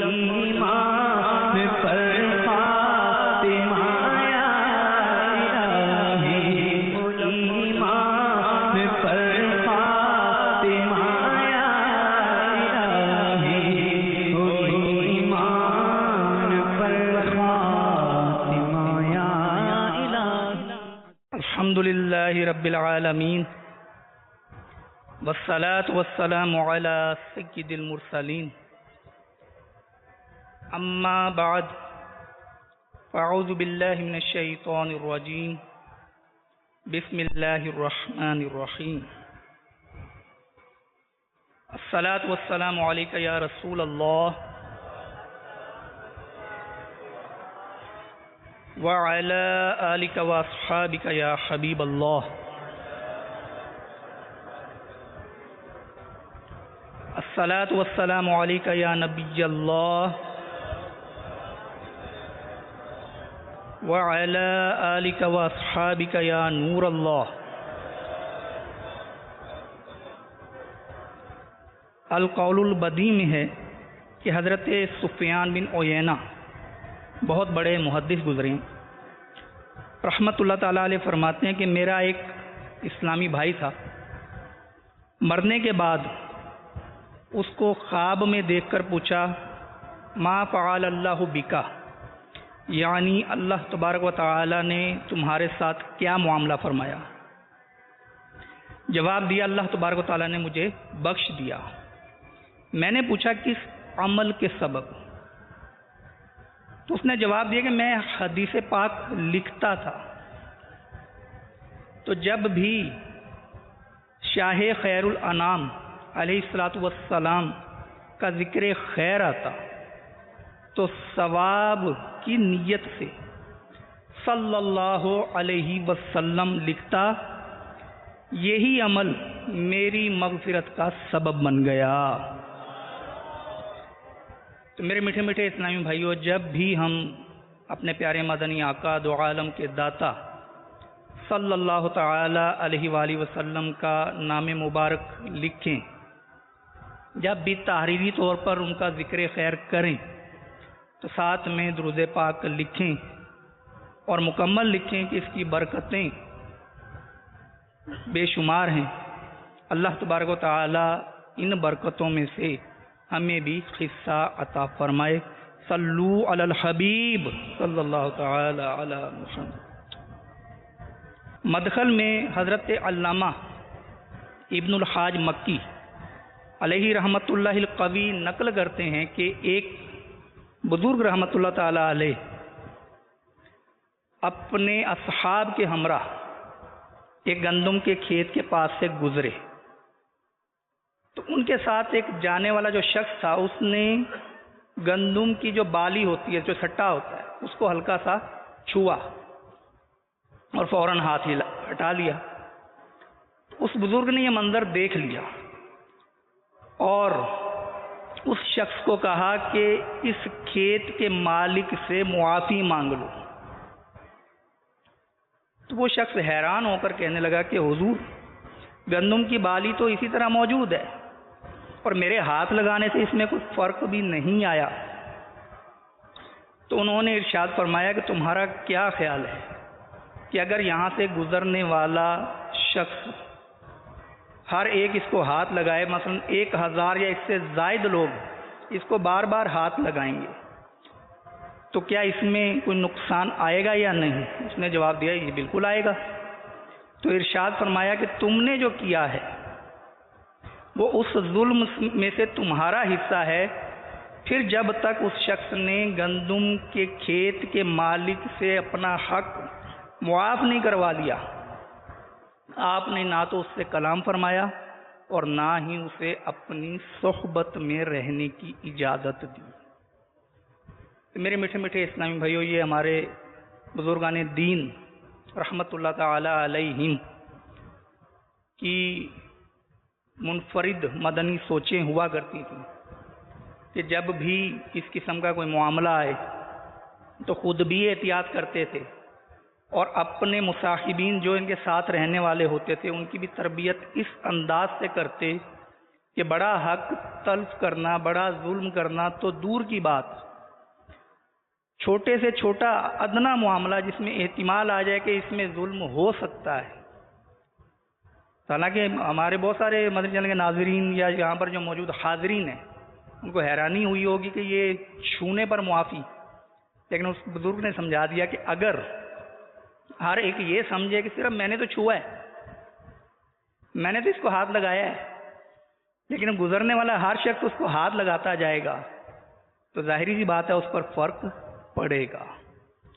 ایمان پر خاتمہ یا الہی، ایمان پر خاتمہ یا الہی، ایمان پر خاتمہ یا الہی۔ الحمدللہ رب العالمین، والصلاة والسلام على سید المرسلین، اما بعد فاعوذ باللہ من الشیطان الرجیم، بسم اللہ الرحمن الرحیم۔ الصلاة والسلام علیک یا رسول اللہ وعلى آلک واصحابک یا حبیب اللہ۔ الصلاة والسلام علیک یا نبی اللہ وعلی آلک واصحابک یا نور اللہ۔ القول البدیع میں ہے کہ حضرت سفیان بن عیینہ بہت بڑے محدث گزرے ہیں، رحمت اللہ تعالیٰ علیہ، فرماتے ہیں کہ میرا ایک اسلامی بھائی تھا، مرنے کے بعد اس کو خواب میں دیکھ کر پوچھا ما فعل اللہ بکا، یعنی اللہ تبارک و تعالی نے تمہارے ساتھ کیا معاملہ فرمایا؟ جواب دیا اللہ تبارک و تعالی نے مجھے بخش دیا۔ میں نے پوچھا کس عمل کے سبب؟ تو اس نے جواب دیا کہ میں حدیث پاک لکھتا تھا، تو جب بھی شاہ خیر الانام علیہ الصلوۃ والسلام کا ذکر خیر آتا تو ثواب کی نیت سے صلی اللہ علیہ وسلم لکھتا، یہی عمل میری مغفرت کا سبب بن گیا۔ تو میرے میٹھے میٹھے اسلامی بھائیوں، جب بھی ہم اپنے پیارے مدنی آقا دو عالم کے داتا صلی اللہ تعالی علیہ وآلہ وسلم کا نام مبارک لکھیں، جب بھی تحریری طور پر ان کا ذکر خیر کریں تو ساتھ میں درود پاک لکھیں اور مکمل لکھیں کہ اس کی برکتیں بے شمار ہیں۔ اللہ تبارک و تعالی ان برکتوں میں سے ہمیں بھی حصہ عطا فرمائے۔ صلو علی الحبیب صلی اللہ تعالی علی محمد۔ مدخل میں حضرت علامہ ابن الحاج مکی علیہ رحمت اللہ القوی نقل کرتے ہیں کہ ایک بزرگ رحمت اللہ تعالی علیہ اپنے اصحاب کے ہمراہ ایک گندم کے کھیت کے پاس سے گزرے، تو ان کے ساتھ ایک جانے والا جو شخص تھا، اس نے گندم کی جو بالی ہوتی ہے، جو سٹا ہوتا ہے، اس کو ہلکا سا چھوا اور فوراً ہاتھ ہٹا لیا۔ اس بزرگ نے یہ منظر دیکھ لیا اور اس شخص کو کہا کہ اس کھیت کے مالک سے معافی مانگ لو۔ تو وہ شخص حیران ہو کر کہنے لگا کہ حضور، گندم کی بالی تو اسی طرح موجود ہے اور میرے ہاتھ لگانے سے اس میں کوئی فرق بھی نہیں آیا۔ تو انہوں نے ارشاد فرمایا کہ تمہارا کیا خیال ہے کہ اگر یہاں سے گزرنے والا شخص ہر ایک اس کو ہاتھ لگائے، مثلا 1000 یا اس سے زائد لوگ اس کو بار بار ہاتھ لگائیں گے، تو کیا اس میں کوئی نقصان آئے گا یا نہیں؟ اس نے جواب دیا یہ بالکل آئے گا۔ تو ارشاد فرمایا کہ تم نے جو کیا ہے وہ اس ظلم میں سے تمہارا حصہ ہے، پھر جب تک اس شخص نے گندم کے کھیت کے مالک سے اپنا حق معاف نہیں کروا لیا، آپ نے نہ تو اس سے کلام فرمایا اور نہ ہی اسے اپنی صحبت میں رہنے کی اجازت دی۔ میرے میٹھے میٹھے اسلامی بھائیوں، یہ ہمارے بزرگان دین رحمت اللہ تعالی علیہم کی منفرد مدنی سوچیں ہوا کرتی تھیں کہ جب بھی اس قسم کا کوئی معاملہ آئے تو خود بھی احتیاط کرتے تھے اور اپنے مصاحبین جو ان کے ساتھ رہنے والے ہوتے تھے ان کی بھی تربیت اس انداز سے کرتے کہ بڑا حق تلف کرنا، بڑا ظلم کرنا تو دور کی بات، چھوٹے سے چھوٹا ادنا معاملہ جس میں احتمال آ جائے کہ اس میں ظلم ہو سکتا ہے. حالانکہ ہمارے بہت سارے مدنی چینل کے ناظرین یا یہاں پر جو موجود حاضرین ہیں ان کو حیرانی ہوئی ہوگی کہ یہ چھونے پر معافی، لیکن اس بزرگ نے سمجھا دیا کہ اگر ہر ایک یہ سمجھے کہ صرف میں نے تو چھوا ہے، میں نے تو اس کو ہاتھ لگایا ہے، لیکن گزرنے والا ہر شخص اس کو ہاتھ لگاتا جائے گا تو ظاہری سی بات ہے اس پر فرق پڑے گا.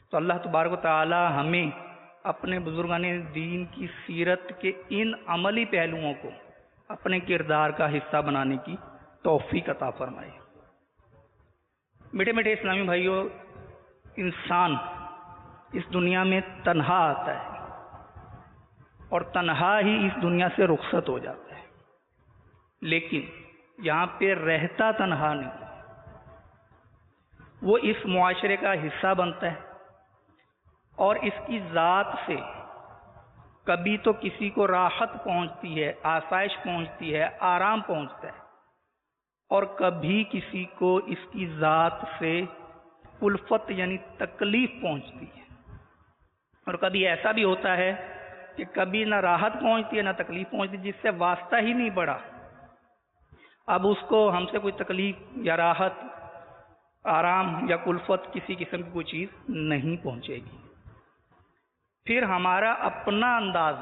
تو اللہ تبارک و تعالی ہمیں اپنے بزرگان دین کی سیرت کے ان عملی پہلوؤں کو اپنے کردار کا حصہ بنانے کی توفیق عطا فرمائے. میٹھے میٹھے اسلامی بھائیوں، انسان اس دنیا میں تنہا آتا ہے اور تنہا ہی اس دنیا سے رخصت ہو جاتا ہے، لیکن یہاں پہ رہتا تنہا نہیں، وہ اس معاشرے کا حصہ بنتا ہے اور اس کی ذات سے کبھی تو کسی کو راحت پہنچتی ہے، آسائش پہنچتی ہے، آرام پہنچتا ہے، اور کبھی کسی کو اس کی ذات سے الفت یعنی تکلیف پہنچتی ہے، اور کبھی ایسا بھی ہوتا ہے کہ کبھی نہ راحت پہنچتی ہے نہ تکلیف پہنچتی، جس سے واسطہ ہی نہیں پڑا، اب اس کو ہم سے کوئی تکلیف یا راحت، آرام یا الفت کسی قسم کی کوئی چیز نہیں پہنچے گی. پھر ہمارا اپنا انداز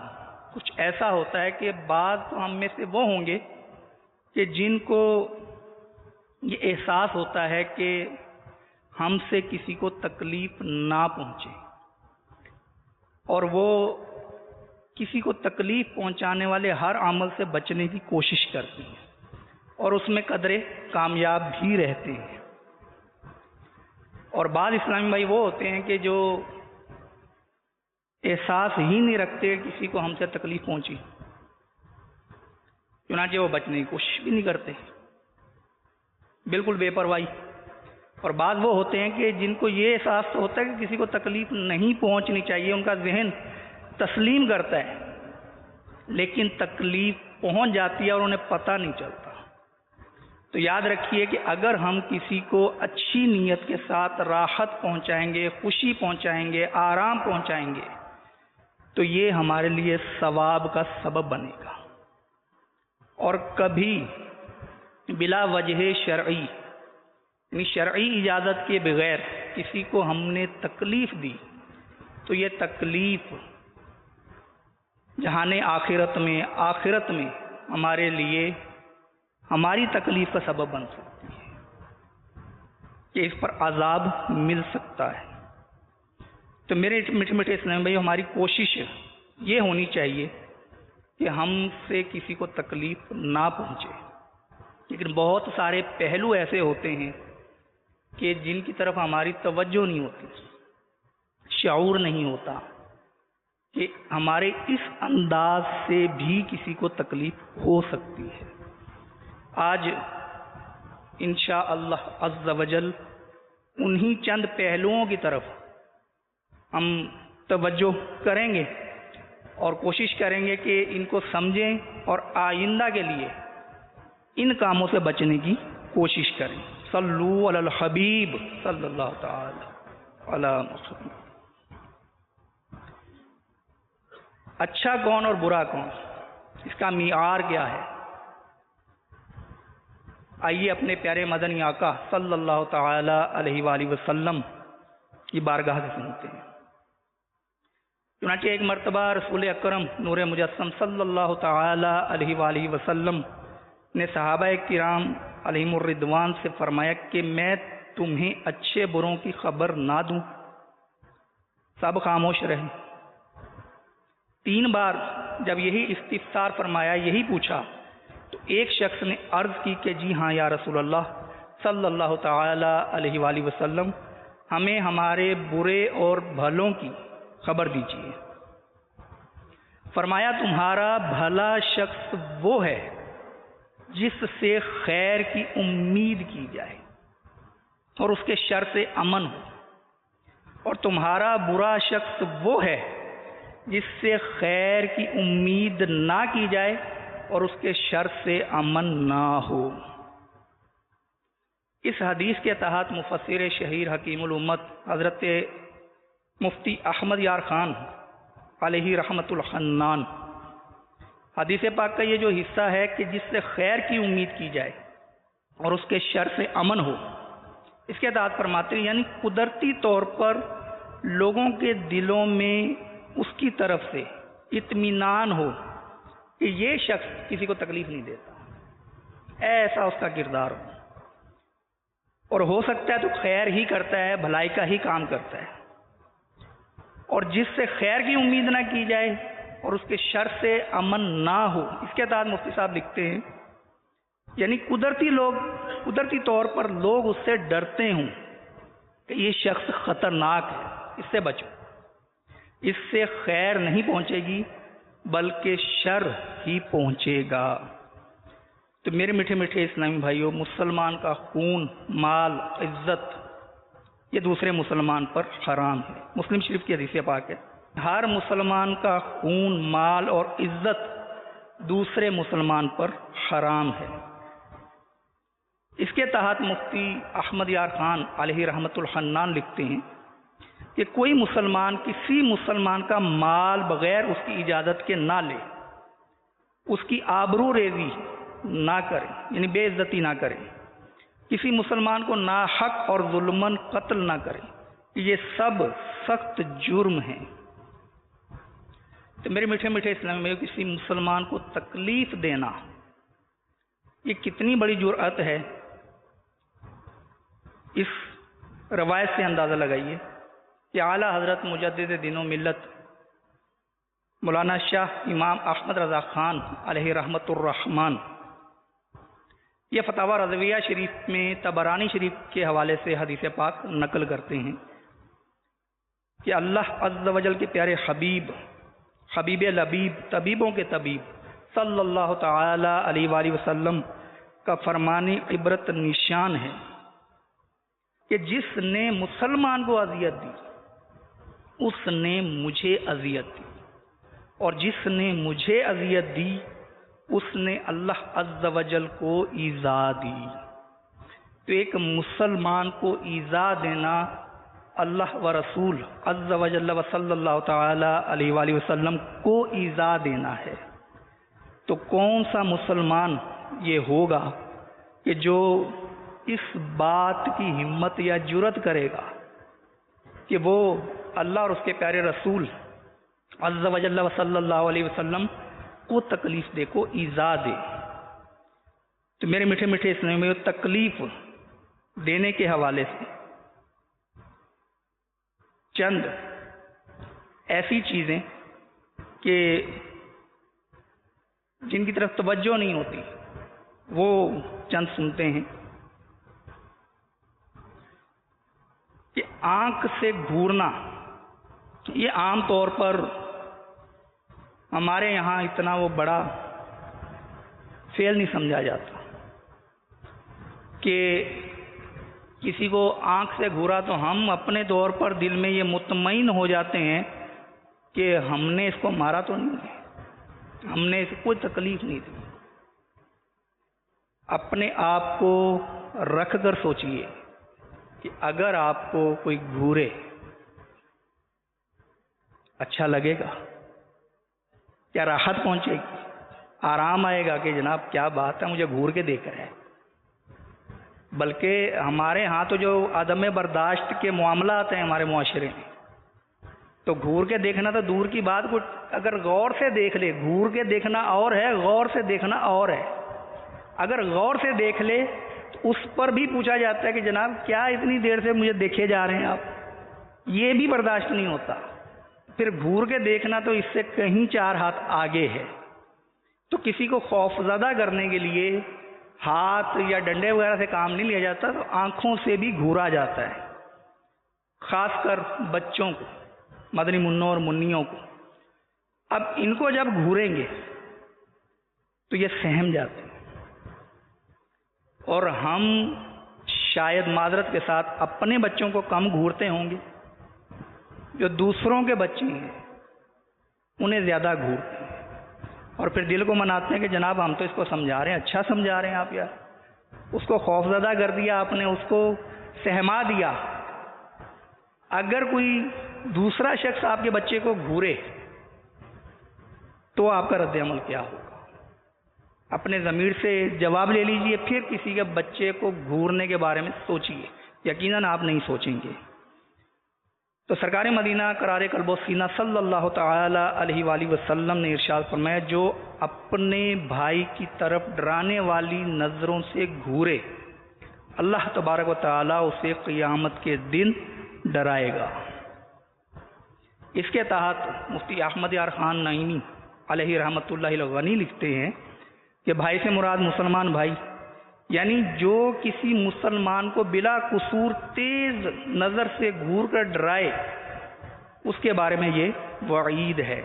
کچھ ایسا ہوتا ہے کہ بعض تو ہم میں سے وہ ہوں گے کہ جن کو یہ احساس ہوتا ہے کہ ہم سے کسی کو تکلیف نہ پہنچے، اور وہ کسی کو تکلیف پہنچانے والے ہر عمل سے بچنے کی کوشش کرتی ہیں اور اس میں قدرے کامیاب بھی رہتے ہیں. اور بعض اسلامی بھائی وہ ہوتے ہیں کہ جو احساس ہی نہیں رکھتے کسی کو ہم سے تکلیف پہنچی، چنانچہ وہ بچنے کی کوشش بھی نہیں کرتے، بالکل بے پرواہی. اور بعض وہ ہوتے ہیں کہ جن کو یہ احساس ہوتا ہے کہ کسی کو تکلیف نہیں پہنچنی چاہیے، ان کا ذہن تسلیم کرتا ہے، لیکن تکلیف پہنچ جاتی ہے اور انہیں پتہ نہیں چلتا. تو یاد رکھیے کہ اگر ہم کسی کو اچھی نیت کے ساتھ راحت پہنچائیں گے، خوشی پہنچائیں گے، آرام پہنچائیں گے، تو یہ ہمارے لیے ثواب کا سبب بنے گا. اور کبھی بلا وجہ شرعی یعنی شرعی اجازت کے بغیر کسی کو ہم نے تکلیف دی تو یہ تکلیف جہان آخرت میں ہمارے لیے ہماری تکلیف کا سبب بن سکتی ہے کہ اس پر عذاب مل سکتا ہے. تو میرے میٹھے میٹھے اسلام بھائی، ہماری کوشش یہ ہونی چاہیے کہ ہم سے کسی کو تکلیف نہ پہنچے، لیکن بہت سارے پہلو ایسے ہوتے ہیں کہ جن کی طرف ہماری توجہ نہیں ہوتی، شعور نہیں ہوتا کہ ہمارے اس انداز سے بھی کسی کو تکلیف ہو سکتی ہے. آج انشاءاللہ عز و جل انہی چند پہلوؤں کی طرف ہم توجہ کریں گے اور کوشش کریں گے کہ ان کو سمجھیں اور آئندہ کے لیے ان کاموں سے بچنے کی کوشش کریں. صلو علی الحبیب صلی اللہ تعالی علی محمد. اچھا کون اور برا کون، اس کا معیار کیا ہے؟ آئیے اپنے پیارے مدنی آقا صلی اللہ تعالی علیہ وآلہ وسلم کی بارگاہ سے سنتے ہیں. چنانچہ ایک مرتبہ رسول اکرم نور مجسم صلی اللہ تعالی علیہ وآلہ وسلم نے صحابہ کرام علیہم الرضوان سے فرمایا کہ میں تمہیں اچھے بروں کی خبر نہ دوں؟ سب خاموش رہے. 3 بار جب یہی استفسار فرمایا، یہی پوچھا، تو ایک شخص نے عرض کی کہ جی ہاں یا رسول اللہ صلی اللہ تعالی علیہ وآلہ وسلم، ہمیں ہمارے برے اور بھلوں کی خبر دیجیے. فرمایا تمہارا بھلا شخص وہ ہے جس سے خیر کی امید کی جائے اور اس کے شر سے امن ہو، اور تمہارا برا شخص وہ ہے جس سے خیر کی امید نہ کی جائے اور اس کے شر سے امن نہ ہو۔ اس حدیث کے تحت مفسر شہیر حکیم الامت حضرت مفتی احمد یار خان علیہ رحمت الحنان حدیث پاک کا یہ جو حصہ ہے کہ جس سے خیر کی امید کی جائے اور اس کے شر سے امن ہو، اس کے تحت فرماتے ہیں یعنی قدرتی طور پر لوگوں کے دلوں میں اس کی طرف سے اطمینان ہو کہ یہ شخص کسی کو تکلیف نہیں دیتا، ایسا اس کا کردار ہو، اور ہو سکتا ہے تو خیر ہی کرتا ہے، بھلائی کا ہی کام کرتا ہے، اور جس سے خیر کی امید نہ کی جائے اور اس کے شر سے امن نہ ہو۔ اس کے تحت مفتی صاحب لکھتے ہیں یعنی قدرتی طور پر لوگ اس سے ڈرتے ہوں کہ یہ شخص خطرناک ہے، اس سے بچو، اس سے خیر نہیں پہنچے گی بلکہ شر ہی پہنچے گا۔ تو میرے میٹھے میٹھے اسلامی بھائیوں، مسلمان کا خون، مال، عزت یہ دوسرے مسلمان پر حرام ہے۔ مسلم شریف کی حدیث پاک ہے، ہر مسلمان کا خون، مال اور عزت دوسرے مسلمان پر حرام ہے۔ اس کے تحت مفتی احمد یار خان علیہ رحمت الحنان لکھتے ہیں کہ کوئی مسلمان کسی مسلمان کا مال بغیر اس کی اجازت کے نہ لے، اس کی آبرو ریزی نہ کرے یعنی بے عزتی نہ کرے، کسی مسلمان کو ناحق اور ظلمن قتل نہ کرے، یہ سب سخت جرم ہیں۔ تو میرے میٹھے میٹھے اسلام میں کسی مسلمان کو تکلیف دینا یہ کتنی بڑی جرأت ہے، اس روایت سے اندازہ لگائیے کہ اعلیٰ حضرت مجدد دین و ملت مولانا شاہ امام احمد رضا خان علیہ رحمت الرحمن یہ فتاوی رضویہ شریف میں طبرانی شریف کے حوالے سے حدیث پاک نقل کرتے ہیں کہ اللہ عز و جل کے پیارے حبیب لبیب، طبیبوں کے طبیب صلی اللہ تعالی علیہ وآلہ وسلم کا فرمان عبرت نشان ہے کہ جس نے مسلمان کو اذیت دی اس نے مجھے اذیت دی، اور جس نے مجھے اذیت دی اس نے اللہ عز و جل کو ایذا دی۔ تو ایک مسلمان کو ایذا دینا اللہ و رسول عز و جل و صلی اللہ تعالی علیہ وآلہ وسلم کو ایذا دینا ہے۔ تو کون سا مسلمان یہ ہوگا کہ جو اس بات کی ہمت یا جرأت کرے گا کہ وہ اللہ اور اس کے پیارے رسول عز و جل و صلی اللہ علیہ وسلم کو تکلیف دے، کو ایذا دے۔ تو میرے میٹھے میٹھے اسلام میں تکلیف دینے کے حوالے سے چند ایسی چیزیں کہ جن کی طرف توجہ نہیں ہوتی وہ چند سنتے ہیں کہ آنکھ سے گھورنا یہ عام طور پر ہمارے یہاں اتنا وہ بڑا فعل نہیں سمجھا جاتا کہ کسی کو آنکھ سے گھورا تو ہم اپنے طور پر دل میں یہ مطمئن ہو جاتے ہیں کہ ہم نے اس کو مارا تو نہیں ہے، ہم نے اس کو کوئی تکلیف نہیں دی۔ اپنے آپ کو رکھ کر سوچئے کہ اگر آپ کو کوئی گھورے اچھا لگے گا؟ کیا راحت پہنچے گی؟ آرام آئے گا کہ جناب کیا بات ہے، مجھے گھور کے دیکھ رہا ہے؟ بلکہ ہمارے ہاں تو جو عدم برداشت کے معاملات ہیں ہمارے معاشرے میں، تو گھور کے دیکھنا تو دور کی بات کو اگر غور سے دیکھ لے، گھور کے دیکھنا اور ہے، غور سے دیکھنا اور ہے۔ اگر غور سے دیکھ لے تو اس پر بھی پوچھا جاتا ہے کہ جناب کیا اتنی دیر سے مجھے دیکھے جا رہے ہیں آپ، یہ بھی برداشت نہیں ہوتا۔ پھر گھور کے دیکھنا تو اس سے کہیں چار ہاتھ آگے ہے۔ تو کسی کو خوف زدہ کرنے کے لیے ہاتھ یا ڈنڈے وغیرہ سے کام نہیں لیا جاتا، تو آنکھوں سے بھی گھورا جاتا ہے، خاص کر بچوں کو، مدنی منوں اور منیوں کو۔ اب ان کو جب گھوریں گے تو یہ سہم جاتے ہیں، اور ہم شاید معذرت کے ساتھ اپنے بچوں کو کم گھورتے ہوں گے، جو دوسروں کے بچے ہیں انہیں زیادہ گھورتے ہیں۔ اور پھر دل کو مناتے ہیں کہ جناب ہم تو اس کو سمجھا رہے ہیں، اچھا سمجھا رہے ہیں آپ یار، اس کو خوفزدہ کر دیا آپ نے، اس کو سہما دیا۔ اگر کوئی دوسرا شخص آپ کے بچے کو گھورے تو آپ کا رد عمل کیا ہوگا؟ اپنے ضمیر سے جواب لے لیجئے، پھر کسی کے بچے کو گھورنے کے بارے میں سوچیے، یقیناً آپ نہیں سوچیں گے۔ تو سرکار مدینہ قرار قلب و سینہ صلی اللہ تعالی علیہ وآلہ وسلم نے ارشاد فرمایا، جو اپنے بھائی کی طرف ڈرانے والی نظروں سے گھورے، اللہ تبارک و تعالی اسے قیامت کے دن ڈرائے گا۔ اس کے تحت مفتی احمد یار خان نعیمی علیہ رحمۃ اللہ الغنی لکھتے ہیں کہ بھائی سے مراد مسلمان بھائی، یعنی جو کسی مسلمان کو بلا قصور تیز نظر سے گھور کر ڈرائے، اس کے بارے میں یہ وعید ہے۔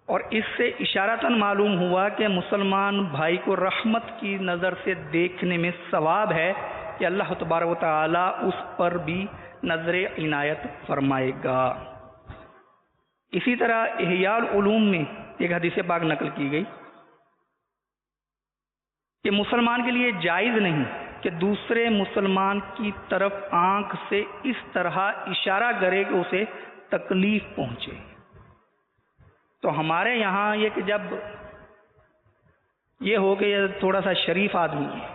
اور اس سے اشارتاً معلوم ہوا کہ مسلمان بھائی کو رحمت کی نظر سے دیکھنے میں ثواب ہے کہ اللہ تبارک و تعالی اس پر بھی نظر عنایت فرمائے گا۔ اسی طرح احیاء العلوم میں ایک حدیث پاک نقل کی گئی کہ مسلمان کے لیے جائز نہیں کہ دوسرے مسلمان کی طرف آنکھ سے اس طرح اشارہ کرے کہ اسے تکلیف پہنچے۔ تو ہمارے یہاں یہ کہ جب یہ ہو کہ یہ تھوڑا سا شریف آدمی ہے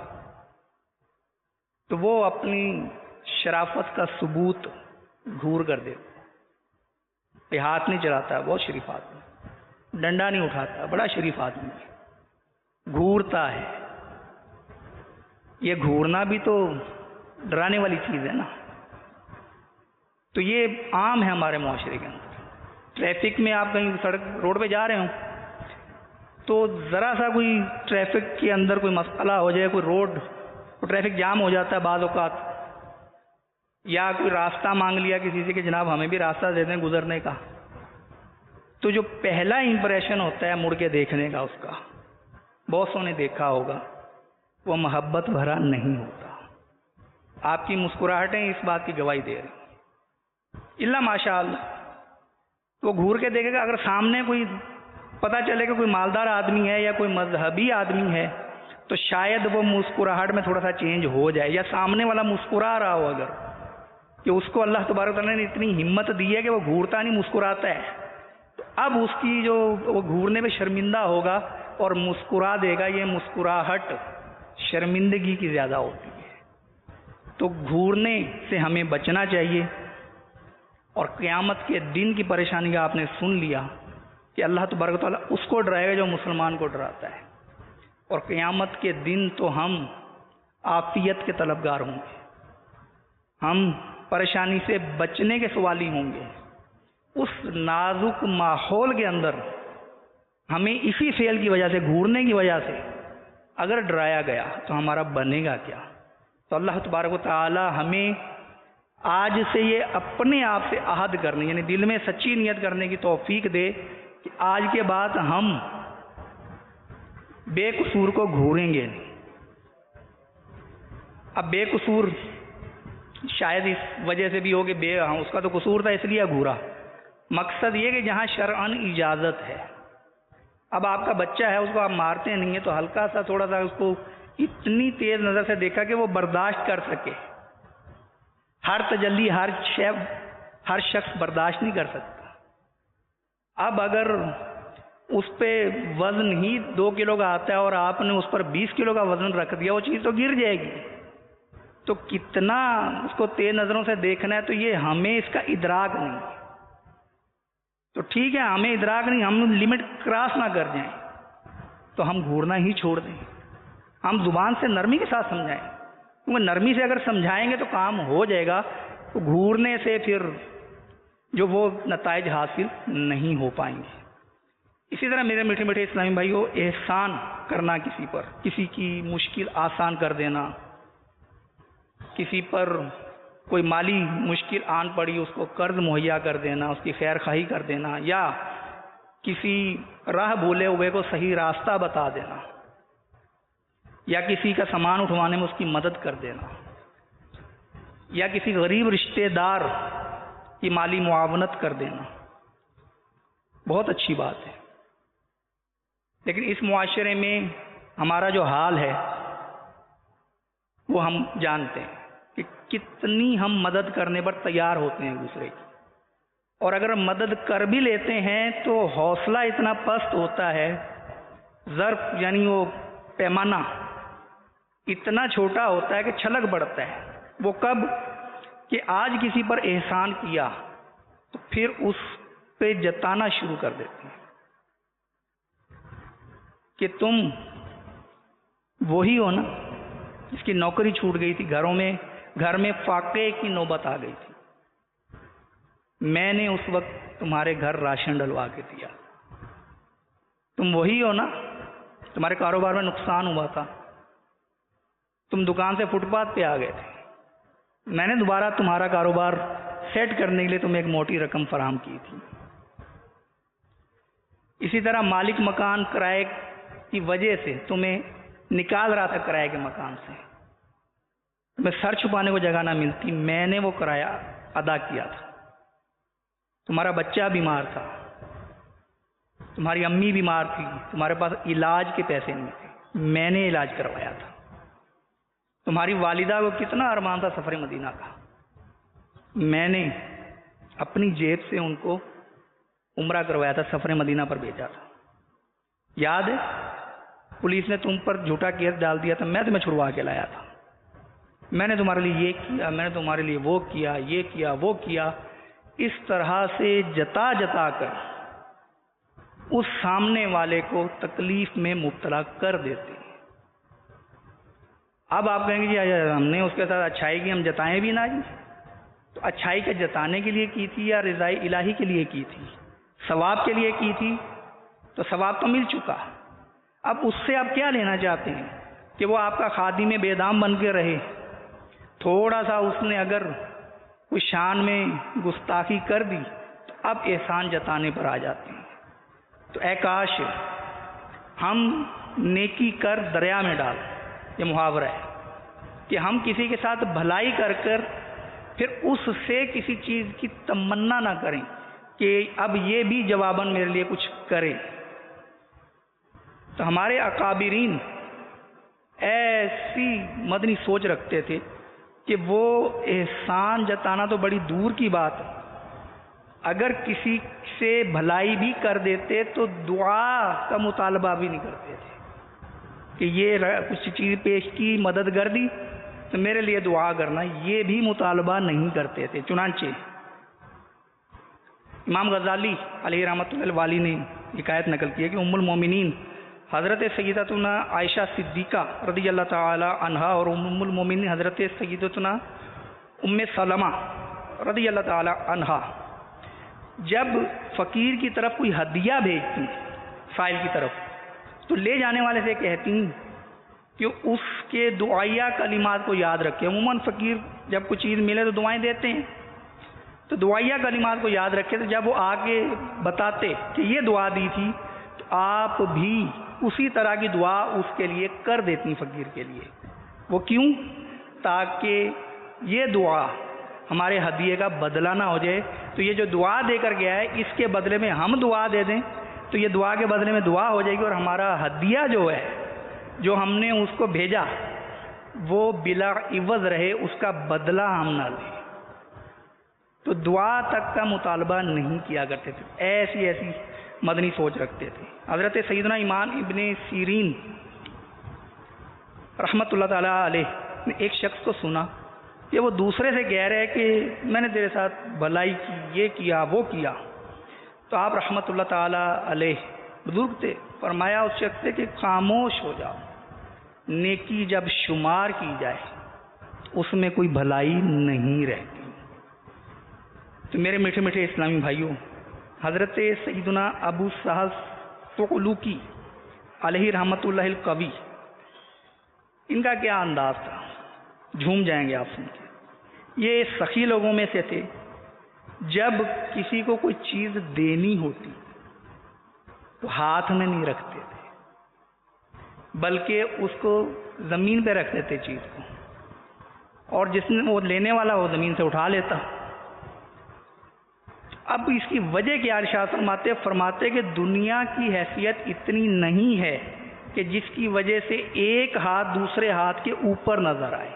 تو وہ اپنی شرافت کا ثبوت گھور کر دے، ہاتھ نہیں چلاتا، بہت شریف آدمی، ڈنڈا نہیں اٹھاتا، بڑا شریف آدمی ہے، گھورتا ہے۔ یہ گھورنا بھی تو ڈرانے والی چیز ہے نا۔ تو یہ عام ہے ہمارے معاشرے کے اندر۔ ٹریفک میں آپ کہیں سڑک روڈ پہ جا رہے ہوں تو ذرا سا کوئی ٹریفک کے اندر کوئی مسئلہ ہو جائے، کوئی روڈ ٹریفک جام ہو جاتا ہے بعض اوقات، یا کوئی راستہ مانگ لیا کسی سے کہ جناب ہمیں بھی راستہ دے دیں گزرنے کا، تو جو پہلا امپریشن ہوتا ہے مڑ کے دیکھنے کا، اس کا بہت نے دیکھا ہوگا، وہ محبت بھرا نہیں ہوتا۔ آپ کی مسکراہٹیں اس بات کی گواہی دے رہی، اللہ ماشاء اللہ وہ گھور کے دیکھے گا۔ اگر سامنے کوئی پتہ چلے کہ کوئی مالدار آدمی ہے یا کوئی مذہبی آدمی ہے تو شاید وہ مسکراہٹ میں تھوڑا سا چینج ہو جائے، یا سامنے والا مسکرا رہا ہو اگر، کہ اس کو اللہ تبارک تعالیٰ نے اتنی ہمت دی ہے کہ وہ گھورتا نہیں مسکراتا ہے، تو اب اس کی جو وہ گھورنے پہ شرمندہ ہوگا اور مسکرا دے گا، یہ مسکراہٹ شرمندگی کی زیادہ ہوتی ہے۔ تو گھورنے سے ہمیں بچنا چاہیے۔ اور قیامت کے دن کی پریشانی کا آپ نے سن لیا کہ اللہ تبارک و تعالیٰ اس کو ڈرائے گا جو مسلمان کو ڈراتا ہے، اور قیامت کے دن تو ہم عافیت کے طلبگار ہوں گے، ہم پریشانی سے بچنے کے سوالی ہوں گے۔ اس نازک ماحول کے اندر ہمیں اسی فعل کی وجہ سے، گھورنے کی وجہ سے اگر ڈرایا گیا تو ہمارا بنے گا کیا؟ تو اللہ تبارک و تعالی ہمیں آج سے یہ اپنے آپ سے عہد کرنے، یعنی دل میں سچی نیت کرنے کی توفیق دے کہ آج کے بعد ہم بے قصور کو گھوریں گے نہیں۔ اب بے قصور شاید اس وجہ سے بھی ہو کہ اس کا تو قصور تھا اس لیے گھورا، مقصد یہ کہ جہاں شرعاً اجازت ہے۔ اب آپ کا بچہ ہے، اس کو آپ مارتے نہیں ہیں تو ہلکا سا تھوڑا سا اس کو اتنی تیز نظر سے دیکھا کہ وہ برداشت کر سکے۔ ہر تجلی ہر شخص برداشت نہیں کر سکتا۔ اب اگر اس پہ وزن ہی 2 کلو کا آتا ہے اور آپ نے اس پر 20 کلو کا وزن رکھ دیا، وہ چیز تو گر جائے گی۔ تو کتنا اس کو تیز نظروں سے دیکھنا ہے، تو یہ ہمیں اس کا ادراک نہیں۔ تو ٹھیک ہے، ہمیں ادراک نہیں، ہم لمٹ کراس نہ کر جائیں تو ہم گھورنا ہی چھوڑ دیں۔ ہم زبان سے نرمی کے ساتھ سمجھائیں، کیونکہ نرمی سے اگر سمجھائیں گے تو کام ہو جائے گا، تو گھورنے سے پھر جو وہ نتائج حاصل نہیں ہو پائیں گے۔ اسی طرح میرے میٹھے میٹھے اسلامی بھائیو، احسان کرنا کسی پر، کسی کی مشکل آسان کر دینا، کسی پر کوئی مالی مشکل آن پڑی اس کو قرض مہیا کر دینا، اس کی خیر خواہی کر دینا، یا کسی راہ بھولے ہوئے کو صحیح راستہ بتا دینا، یا کسی کا سامان اٹھوانے میں اس کی مدد کر دینا، یا کسی غریب رشتہ دار کی مالی معاونت کر دینا، بہت اچھی بات ہے۔ لیکن اس معاشرے میں ہمارا جو حال ہے وہ ہم جانتے ہیں کہ کتنی ہم مدد کرنے پر تیار ہوتے ہیں دوسرے کی، اور اگر مدد کر بھی لیتے ہیں تو حوصلہ اتنا پست ہوتا ہے، ظرف یعنی وہ پیمانہ اتنا چھوٹا ہوتا ہے کہ چھلک بڑھتا ہے۔ وہ کب کہ آج کسی پر احسان کیا تو پھر اس پہ جتانا شروع کر دیتے ہیں کہ تم وہی ہو نا جس کی نوکری چھوٹ گئی تھی، گھر میں فاقے کی نوبت آ گئی تھی، میں نے اس وقت تمہارے گھر راشن ڈلوا کے دیا، تم وہی ہو نا، تمہارے کاروبار میں نقصان ہوا تھا، تم دکان سے فٹ پاتھ پہ آ گئے تھے، میں نے دوبارہ تمہارا کاروبار سیٹ کرنے کے لیے تمہیں ایک موٹی رقم فراہم کی تھی۔ اسی طرح مالک مکان کرائے کی وجہ سے تمہیں نکال رہا تھا کرائے کے مکان سے، تمہیں سر چھپانے کو جگہ نہ ملتی، میں نے وہ کرایہ ادا کیا تھا، تمہارا بچہ بیمار تھا، تمہاری امی بیمار تھی، تمہارے پاس علاج کے پیسے نہیں تھے، میں نے علاج کروایا تھا، تمہاری والدہ کو کتنا ارمان تھا سفر مدینہ کا، میں نے اپنی جیب سے ان کو عمرہ کروایا تھا، سفر مدینہ پر بھیجا تھا، یاد ہے؟ پولیس نے تم پر جھوٹا کیس ڈال دیا تھا، میں تمہیں چھڑوا کے لایا تھا، میں نے تمہارے لیے یہ کیا، میں نے تمہارے لیے وہ کیا، یہ کیا، وہ کیا، اس طرح سے جتا جتا کر اس سامنے والے کو تکلیف میں مبتلا کر دیتے ہیں۔ اب آپ کہیں گے جی ہم نے اس کے ساتھ اچھائی کی، ہم جتائیں بھی نہ جی، تو اچھائی کے جتانے کے لیے کی تھی یا رضائے الہی کے لیے کی تھی؟ ثواب کے لیے کی تھی تو ثواب تو مل چکا، اب اس سے آپ کیا لینا چاہتے ہیں کہ وہ آپ کا خادم بے دام بن کے رہے؟ تھوڑا سا اس نے اگر کوئی شان میں گستاخی کر دی تو اب احسان جتانے پر آ جاتے ہیں۔ تو اے کاش ہم نیکی کر دریا میں ڈال، یہ محاورہ ہے کہ ہم کسی کے ساتھ بھلائی کر کر پھر اس سے کسی چیز کی تمنا نہ کریں کہ اب یہ بھی جواباً میرے لیے کچھ کرے۔ تو ہمارے اکابرین ایسی مدنی سوچ رکھتے تھے کہ وہ احسان جتانا تو بڑی دور کی بات ہے، اگر کسی سے بھلائی بھی کر دیتے تو دعا کا مطالبہ بھی نہیں کرتے تھے کہ یہ کچھ چیز پیش کی، مدد کر دی تو میرے لیے دعا کرنا، یہ بھی مطالبہ نہیں کرتے تھے۔ چنانچہ امام غزالی علیہ رحمۃ اللہ والی نے حکایت نقل کی ہے کہ ام المومنین حضرت سیدتنا عائشہ صدیقہ رضی اللہ تعالی عنہا اور ام المومنین حضرت سیدتنا ام سلمہ رضی اللہ تعالی عنہا جب فقیر کی طرف کوئی ہدیہ بھیجتی سائل کی طرف تو لے جانے والے سے کہتی کہ اس کے دعائیہ کلمات کو یاد رکھے۔ عموماً فقیر جب کوئی چیز ملے تو دعائیں دیتے ہیں، تو دعائیہ کلمات کو یاد رکھے، تو جب وہ آ کے بتاتے کہ یہ دعا دی تھی تو آپ بھی اسی طرح کی دعا اس کے لیے کر دیتی فقیر کے لیے۔ وہ کیوں؟ تاکہ یہ دعا ہمارے ہدیے کا بدلہ نہ ہو جائے، تو یہ جو دعا دے کر گیا ہے اس کے بدلے میں ہم دعا دے دیں تو یہ دعا کے بدلے میں دعا ہو جائے گی، اور ہمارا ہدیہ جو ہے جو ہم نے اس کو بھیجا وہ بلا عوض رہے، اس کا بدلہ ہم نہ لیں۔ تو دعا تک کا مطالبہ نہیں کیا کرتے تھے، ایسی ایسی مدنی سوچ رکھتے تھے۔ حضرت سیدنا امام ابن سیرین رحمۃ اللہ تعالیٰ علیہ نے ایک شخص کو سنا کہ وہ دوسرے سے کہہ رہے کہ میں نے تیرے ساتھ بھلائی کی، یہ کیا، وہ کیا، تو آپ رحمۃ اللہ تعالیٰ علیہ بزرگ تھے، فرمایا اس شخص سے کہ خاموش ہو جاؤ، نیکی جب شمار کی جائے اس میں کوئی بھلائی نہیں رہتی۔ تو میرے میٹھے میٹھے اسلامی بھائیوں، حضرت سیدنا ابو سہل فعلوکی علیہ رحمۃ اللہ القوی، ان کا کیا انداز تھا، جھوم جائیں گے آپ سن کے۔ یہ سخی لوگوں میں سے تھے، جب کسی کو کوئی چیز دینی ہوتی تو ہاتھ میں نہیں رکھتے تھے بلکہ اس کو زمین پہ رکھ دیتے چیز کو، اور جس نے وہ لینے والا وہ زمین سے اٹھا لیتا۔ اب اس کی وجہ کیا ارشاد فرماتے کہ دنیا کی حیثیت اتنی نہیں ہے کہ جس کی وجہ سے ایک ہاتھ دوسرے ہاتھ کے اوپر نظر آئے،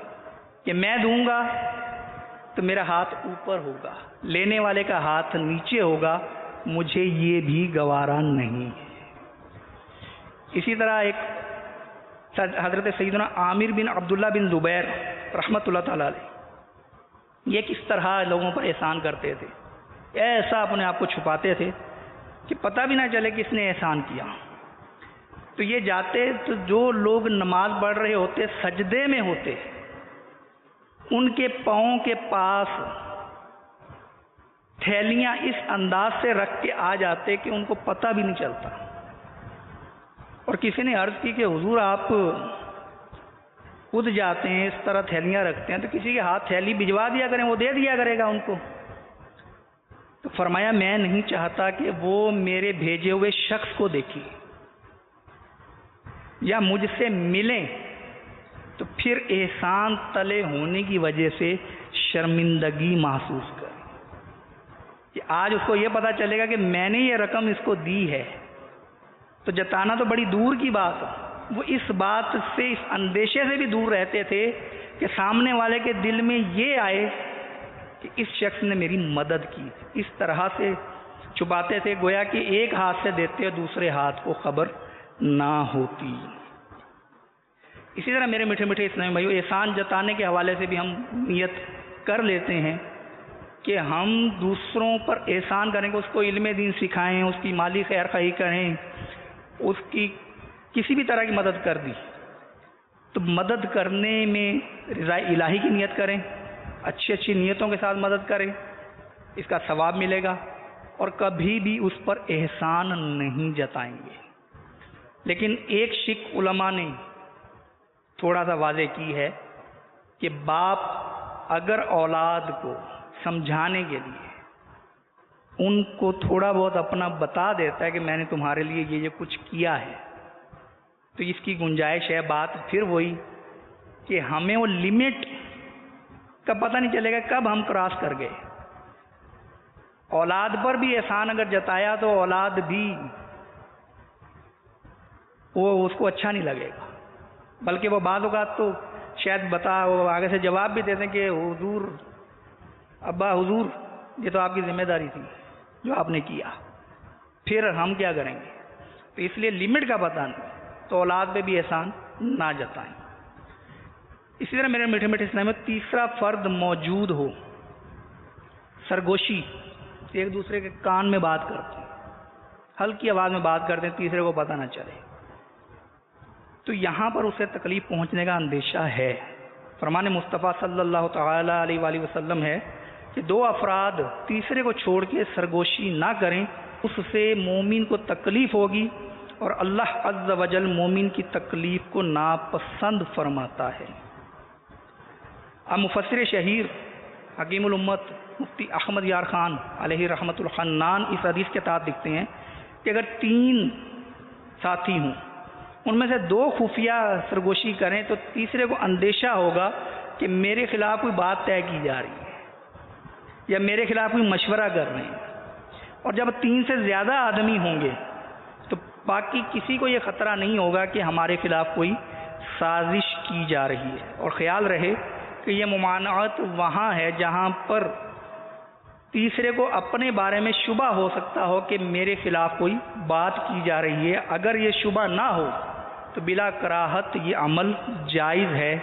کہ میں دوں گا تو میرا ہاتھ اوپر ہوگا، لینے والے کا ہاتھ نیچے ہوگا، مجھے یہ بھی گوارا نہیں ہے۔ اسی طرح ایک حضرت سیدنا عامر بن عبداللہ بن زبیر رحمۃ اللہ تعالی علیہ، یہ کس طرح لوگوں پر احسان کرتے تھے، ایسا اپنے آپ کو چھپاتے تھے کہ پتہ بھی نہ چلے کس نے احسان کیا۔ تو یہ جاتے تو جو لوگ نماز پڑھ رہے ہوتے سجدے میں ہوتے، ان کے پاؤں کے پاس تھیلیاں اس انداز سے رکھ کے آ جاتے کہ ان کو پتہ بھی نہیں چلتا۔ اور کسی نے عرض کی کہ حضور آپ خود جاتے ہیں اس طرح تھیلیاں رکھتے ہیں، تو کسی کے ہاتھ تھیلی بھجوا دیا کریں، وہ دے دیا کرے گا ان کو۔ تو فرمایا میں نہیں چاہتا کہ وہ میرے بھیجے ہوئے شخص کو دیکھیں یا مجھ سے ملیں تو پھر احسان تلے ہونے کی وجہ سے شرمندگی محسوس کریں، کہ آج اس کو یہ پتہ چلے گا کہ میں نے یہ رقم اس کو دی ہے، تو جتانا تو بڑی دور کی بات ہے۔ وہ اس بات سے، اس اندیشے سے بھی دور رہتے تھے کہ سامنے والے کے دل میں یہ آئے کہ اس شخص نے میری مدد کی۔ اس طرح سے چھپاتے تھے گویا کہ ایک ہاتھ سے دیتے دوسرے ہاتھ کو خبر نہ ہوتی۔ اسی طرح میرے میٹھے میٹھے اسلامی بھائیو، احسان جتانے کے حوالے سے بھی ہم نیت کر لیتے ہیں کہ ہم دوسروں پر احسان کریں کہ اس کو علم دین سکھائیں، اس کی مالی خیر خواہی کریں، اس کی کسی بھی طرح کی مدد کر دی تو مدد کرنے میں رضا الہی کی نیت کریں، اچھی اچھی نیتوں کے ساتھ مدد کریں، اس کا ثواب ملے گا، اور کبھی بھی اس پر احسان نہیں جتائیں گے۔ لیکن ایک شک علماء نے تھوڑا سا واضح کی ہے کہ باپ اگر اولاد کو سمجھانے کے لیے ان کو تھوڑا بہت اپنا بتا دیتا ہے کہ میں نے تمہارے لیے یہ کچھ کیا ہے، تو اس کی گنجائش ہے۔ بات پھر وہی کہ ہمیں وہ لمٹ کا پتہ نہیں چلے گا کب ہم کراس کر گئے۔ اولاد پر بھی احسان اگر جتایا تو اولاد بھی وہ اس کو اچھا نہیں لگے گا، بلکہ وہ بعض اوقات تو شاید وہ آگے سے جواب بھی دیتے ہیں کہ حضور ابا حضور یہ تو آپ کی ذمہ داری تھی جو آپ نے کیا، پھر ہم کیا کریں گے؟ تو اس لیے لمٹ کا پتہ نہیں، تو اولاد پہ بھی احسان نہ جتائیں۔ اسی طرح میرے میٹھے میٹھے اسلام میں تیسرا فرد موجود ہو، سرگوشی، ایک دوسرے کے کان میں بات کرتے ہیں، ہلکی آواز میں بات کرتے ہیں، تیسرے کو پتہ نہ چلے، تو یہاں پر اسے تکلیف پہنچنے کا اندیشہ ہے۔ فرمان مصطفیٰ صلی اللہ تعالی علیہ وآلہ وسلم ہے کہ دو افراد تیسرے کو چھوڑ کے سرگوشی نہ کریں، اس سے مومن کو تکلیف ہوگی اور اللہ عز و جل مومن کی تکلیف کو ناپسند فرماتا ہے۔ اب مفسر شہیر حکیم الامت مفتی احمد یار خان علیہ رحمت الحنان اس حدیث کے تحت لکھتے ہیں کہ اگر 3 ساتھی ہوں، ان میں سے 2 خفیہ سرگوشی کریں تو تیسرے کو اندیشہ ہوگا کہ میرے خلاف کوئی بات طے کی جا رہی ہے یا میرے خلاف کوئی مشورہ کر رہے ہیں، اور جب 3 سے زیادہ آدمی ہوں گے تو باقی کسی کو یہ خطرہ نہیں ہوگا کہ ہمارے خلاف کوئی سازش کی جا رہی ہے۔ اور خیال رہے کہ یہ ممانعت وہاں ہے جہاں پر تیسرے کو اپنے بارے میں شبہ ہو سکتا ہو کہ میرے خلاف کوئی بات کی جا رہی ہے۔ اگر یہ شبہ نہ ہو تو بلا کراہت یہ عمل جائز ہے،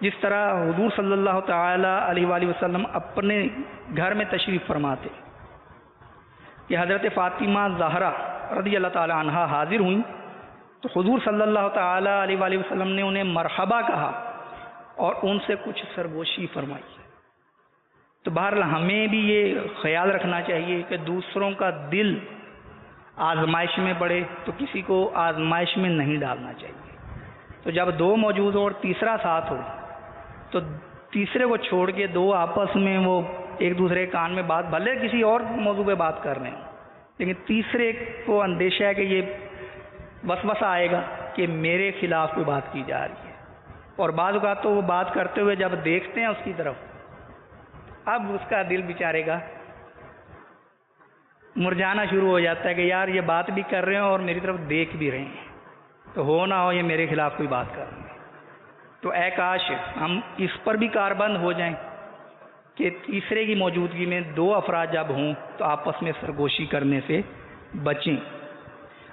جس طرح حضور صلی اللہ تعالی علیہ وآلہ وسلم اپنے گھر میں تشریف فرماتے کہ حضرت فاطمہ زہرا رضی اللہ تعالی عنہا حاضر ہوئیں تو حضور صلی اللہ تعالی علیہ وآلہ وسلم نے انہیں مرحبا کہا اور ان سے کچھ سرگوشی فرمائی۔ تو بہرحال ہمیں بھی یہ خیال رکھنا چاہیے کہ دوسروں کا دل آزمائش میں پڑے تو کسی کو آزمائش میں نہیں ڈالنا چاہیے۔ تو جب 2 موجود ہو اور تیسرا ساتھ ہو تو تیسرے کو چھوڑ کے 2 آپس میں وہ ایک دوسرے کے کان میں بات، بھلے کسی اور موضوع پہ بات کر رہے ہیں، لیکن تیسرے کو اندیشہ ہے کہ یہ وسوسہ آئے گا کہ میرے خلاف کوئی بات کی جا رہی ہے، اور بعض اوقات تو وہ بات کرتے ہوئے جب دیکھتے ہیں اس کی طرف، اب اس کا دل بیچارے گا مرجھانا شروع ہو جاتا ہے کہ یار یہ بات بھی کر رہے ہیں اور میری طرف دیکھ بھی رہے ہیں، تو ہو نہ ہو یہ میرے خلاف کوئی بات کر رہے ہیں۔ تو اے کاش ہم اس پر بھی کاربند ہو جائیں کہ تیسرے کی موجودگی میں دو افراد جب ہوں تو آپس میں سرگوشی کرنے سے بچیں۔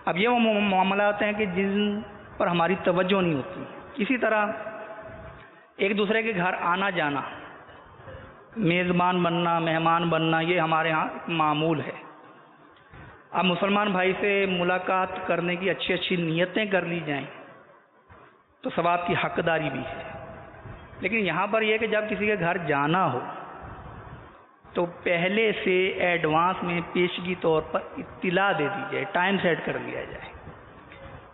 اب یہ وہ معاملات ہیں کہ جن پر ہماری توجہ نہیں ہوتی۔ اسی طرح ایک دوسرے کے گھر آنا جانا، میزبان بننا، مہمان بننا، یہ ہمارے ہاں معمول ہے۔ اب مسلمان بھائی سے ملاقات کرنے کی اچھی اچھی نیتیں کر لی جائیں تو ثواب کی حقداری بھی ہے، لیکن یہاں پر یہ کہ جب کسی کے گھر جانا ہو تو پہلے سے ایڈوانس میں پیشگی طور پر اطلاع دے دی جائے، ٹائم سیٹ کر لیا جائے،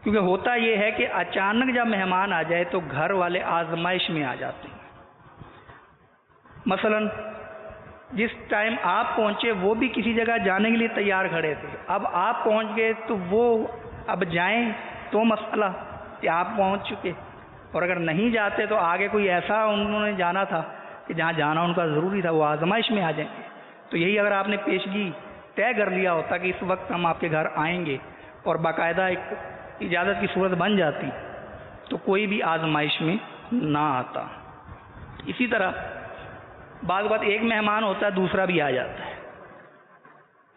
کیونکہ ہوتا یہ ہے کہ اچانک جب مہمان آ جائے تو گھر والے آزمائش میں آ جاتے ہیں۔ مثلا جس ٹائم آپ پہنچے وہ بھی کسی جگہ جانے کے لیے تیار کھڑے تھے، اب آپ پہنچ گئے تو وہ اب جائیں تو مسئلہ کہ آپ پہنچ چکے، اور اگر نہیں جاتے تو آگے کوئی ایسا انہوں نے جانا تھا کہ جہاں جانا ان کا ضروری تھا، وہ آزمائش میں آ جائیں گے۔ تو یہی اگر آپ نے پیشگی طے کر لیا ہوتا کہ اس وقت ہم آپ کے گھر آئیں گے اور باقاعدہ ایک اجازت کی صورت بن جاتی تو کوئی بھی آزمائش میں نہ آتا۔ اسی طرح بعض بات ایک مہمان ہوتا ہے دوسرا بھی آ جاتا ہے۔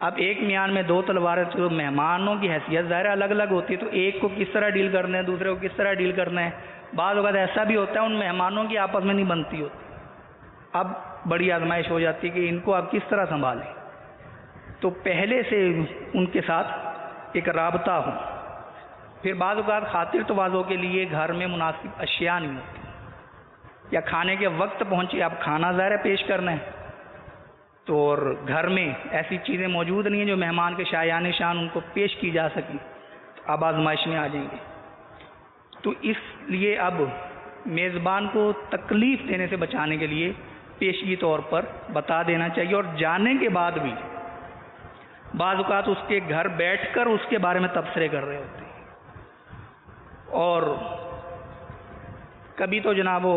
اب ایک میان میں دو تلواریں، تو مہمانوں کی حیثیت ظاہر الگ الگ ہوتی ہے، تو ایک کو کس طرح ڈیل کرنا ہے، دوسرے کو کس طرح ڈیل کرنا ہے۔ بعض اوقات ایسا بھی ہوتا ہے ان مہمانوں کی آپس میں نہیں بنتی ہوتی، اب بڑی آزمائش ہو جاتی ہے کہ ان کو آپ کس طرح سنبھالیں۔ تو پہلے سے ان کے ساتھ ایک رابطہ ہو۔ پھر بعض اوقات خاطر تواضع کے لیے گھر میں مناسب اشیاء نہیں ہوتی، یا کھانے کے وقت پہنچے، اب کھانا ظاہر پیش کرنا ہے تو اور گھر میں ایسی چیزیں موجود نہیں ہیں جو مہمان کے شایان شان ان کو پیش کی جا سکیں، تو اب آزمائش میں آ جائیں گے۔ تو اس لیے اب میزبان کو تکلیف دینے سے بچانے کے لیے پیشگی طور پر بتا دینا چاہیے، اور جانے کے بعد بھی بعض اوقات اس کے گھر بیٹھ کر اس کے بارے میں تبصرے کر رہے ہوتے ہیں، اور کبھی تو جناب وہ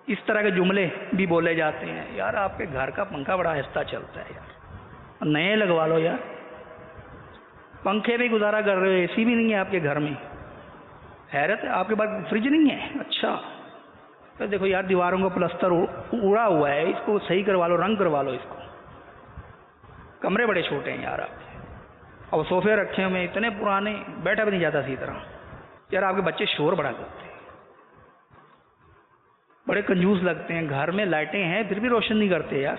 اس طرح کے جملے بھی بولے جاتے ہیں، یار آپ کے گھر کا پنکھا بڑا آہستہ چلتا ہے، یار نئے لگوا لو، یار پنکھے بھی گزارا کر رہے ہو، اے سی بھی نہیں ہے آپ کے گھر میں، حیرت ہے آپ کے پاس فریج نہیں ہے، اچھا تو دیکھو یار دیواروں کو پلستر اڑا ہوا ہے، اس کو صحیح کروا لو، رنگ کروا لو اس کو، کمرے بڑے چھوٹے ہیں یار آپ، اور صوفے رکھے ہوئے اتنے پرانے، بیٹھا بھی نہیں جاتا اسی طرح، یار آپ کے بچے شور بڑا کرتے ہیں، بڑے کنجوس لگتے ہیں، گھر میں لائٹیں ہیں پھر بھی روشن نہیں کرتے یار،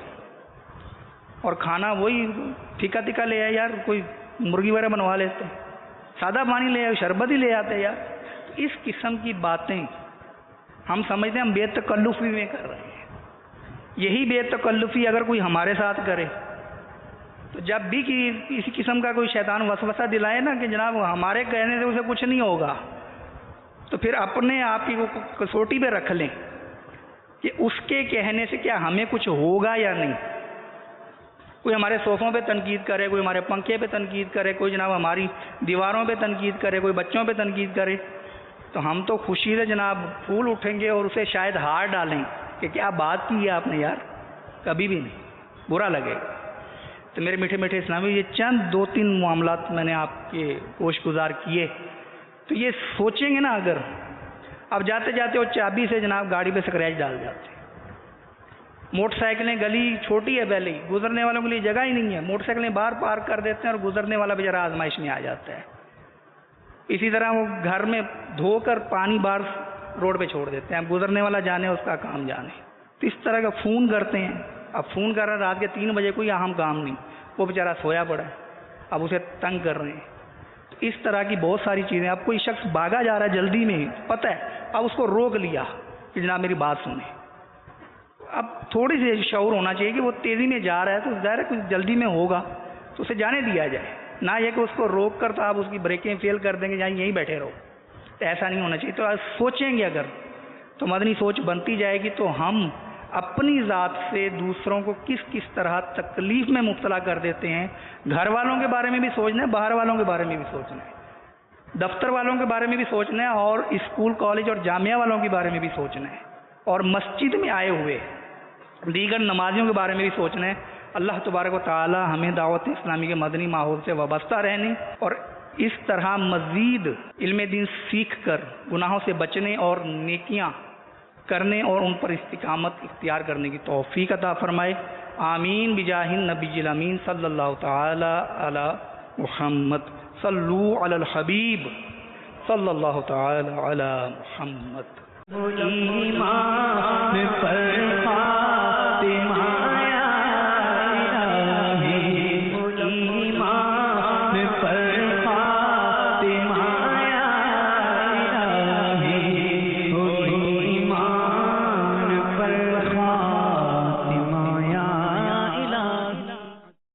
اور کھانا وہی پھیکا تکا لے آئے، یار کوئی مرغی وغیرہ بنوا لیتے، سادہ پانی لے آئے، شربت ہی لے آتے یار۔ اس قسم کی باتیں ہم سمجھتے ہیں ہم بے تکلفی میں کر رہے ہیں، یہی بے تکلفی اگر کوئی ہمارے ساتھ کرے تو جب بھی کسی قسم کا کوئی شیطان وسوسہ دلائے نا کہ جناب ہمارے کہنے سے اسے کچھ نہیں ہوگا، تو پھر اپنے آپ کی کسوٹی پہ رکھ لیں کہ اس کے کہنے سے کیا ہمیں کچھ ہوگا یا نہیں۔ کوئی ہمارے صوفوں پہ تنقید کرے، کوئی ہمارے پنکھے پہ تنقید کرے، کوئی جناب ہماری دیواروں پہ تنقید کرے، کوئی بچوں پہ تنقید کرے، تو ہم تو خوشی سے جناب پھول اٹھیں گے اور اسے شاید ہار ڈالیں کہ کیا بات کی ہے آپ نے یار، کبھی بھی نہیں، برا لگے گا۔ تو میرے میٹھے میٹھے اسلامی، یہ چند دو تین معاملات میں نے آپ کے گوش گزار کیے، تو یہ سوچیں گے نا، اگر اب جاتے جاتے وہ چابی سے جناب گاڑی پہ سکریچ ڈال جاتے ہیں، موٹر سائیکلیں گلی چھوٹی ہے پہلے ہی، گزرنے والوں کے لیے جگہ ہی نہیں ہے، موٹر سائیکلیں باہر پارک کر دیتے ہیں اور گزرنے والا بیچارہ آزمائش میں آ جاتا ہے۔ اسی طرح وہ گھر میں دھو کر پانی باہر روڈ پہ چھوڑ دیتے ہیں، اب گزرنے والا جانے اس کا کام جانے۔ تو اس طرح کا فون کرتے ہیں، اب فون کر رہے ہیں رات کے 3 بجے، کوئی اہم کام نہیں، وہ بیچارہ سویا پڑا ہے، اب اسے تنگ کر رہے ہیں۔ تو اس طرح کی بہت ساری چیزیں، اب کوئی شخص بھاگا جا رہا ہے جلدی میں، پتہ ہے، اب اس کو روک لیا کہ جناب میری بات سنیں۔ اب تھوڑی سی شعور ہونا چاہیے کہ وہ تیزی میں جا رہا ہے تو ظاہر ہے کچھ جلدی میں ہوگا تو اسے جانے دیا جائے، نہ یہ کہ اس کو روک کر تو آپ اس کی بریکیں فیل کر دیں گے، جہاں یہیں بیٹھے رہو، تو ایسا نہیں ہونا چاہیے۔ تو سوچیں گے اگر تو مدنی سوچ بنتی جائے گی، تو ہم اپنی ذات سے دوسروں کو کس کس طرح تکلیف میں مبتلا کر دیتے ہیں، گھر والوں کے بارے میں بھی سوچنا ہے، باہر والوں کے بارے میں بھی سوچنا ہے، دفتر والوں کے بارے میں بھی سوچنا ہے، اور اسکول کالج اور جامعہ والوں کے بارے میں بھی سوچنا ہے، اور مسجد میں آئے ہوئے دیگر نمازیوں کے بارے میں بھی سوچنا ہے، اللہ تبارک و تعالی ہمیں دعوت اسلامی کے مدنی ماحول سے وابستہ رہنے اور اس طرح مزید علم دین سیکھ کر گناہوں سے بچنے اور نیکیاں کرنے اور ان پر استقامت اختیار کرنے کی توفیق عطا فرمائے. آمین بجاہ النبی الامین صلی اللہ تعالی علی محمد. صلو علی الحبیب صلی اللہ تعالی علی محمد. ایمان پر خاتمہ